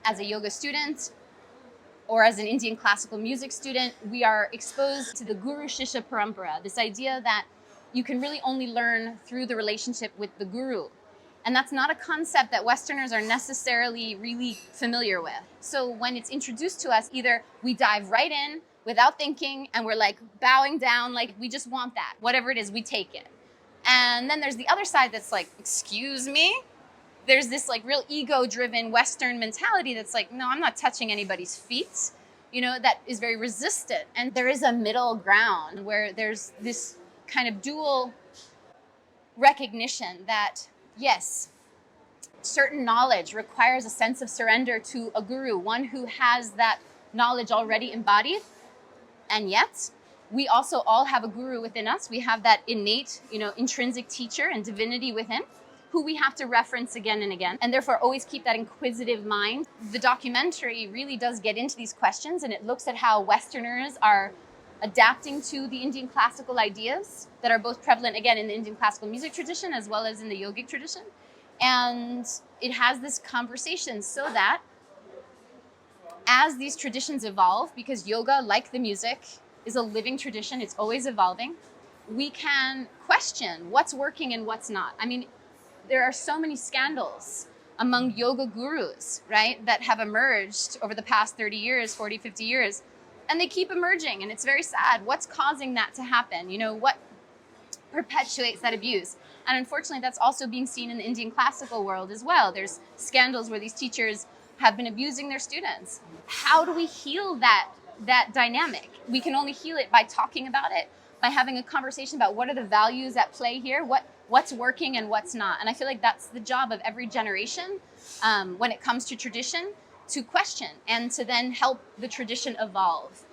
as a yoga student or as an Indian classical music student, we are exposed to the Guru-Shishya parampara, this idea that you can really only learn through the relationship with the guru. And that's not a concept that Westerners are necessarily really familiar with. So when it's introduced to us, either we dive right in without thinking and we're like bowing down, like we just want that. Whatever it is, we take it. And then there's the other side that's like, excuse me? There's this like real ego-driven Western mentality that's like, no, I'm not touching anybody's feet, that is very resistant. And there is a middle ground where there's this kind of dual recognition that, yes, certain knowledge requires a sense of surrender to a guru, one who has that knowledge already embodied. And yet, we also all have a guru within us. We have that innate, intrinsic teacher and divinity within, who we have to reference again and again, and therefore always keep that inquisitive mind. The documentary really does get into these questions, and it looks at how Westerners are adapting to the Indian classical ideas that are both prevalent, again, in the Indian classical music tradition as well as in the yogic tradition. And it has this conversation so that as these traditions evolve, because yoga, like the music, is a living tradition, it's always evolving, we can question what's working and what's not. I mean, there are so many scandals among yoga gurus, right, that have emerged over the past 30 years, 40, 50 years, and they keep emerging, and it's very sad. What's causing that to happen? What perpetuates that abuse? And unfortunately, that's also being seen in the Indian classical world as well. There's scandals where these teachers have been abusing their students. How do we heal that dynamic? We can only heal it by talking about it, by having a conversation about what are the values at play here, what's working and what's not. And I feel like that's the job of every generation when it comes to tradition, to question and to then help the tradition evolve.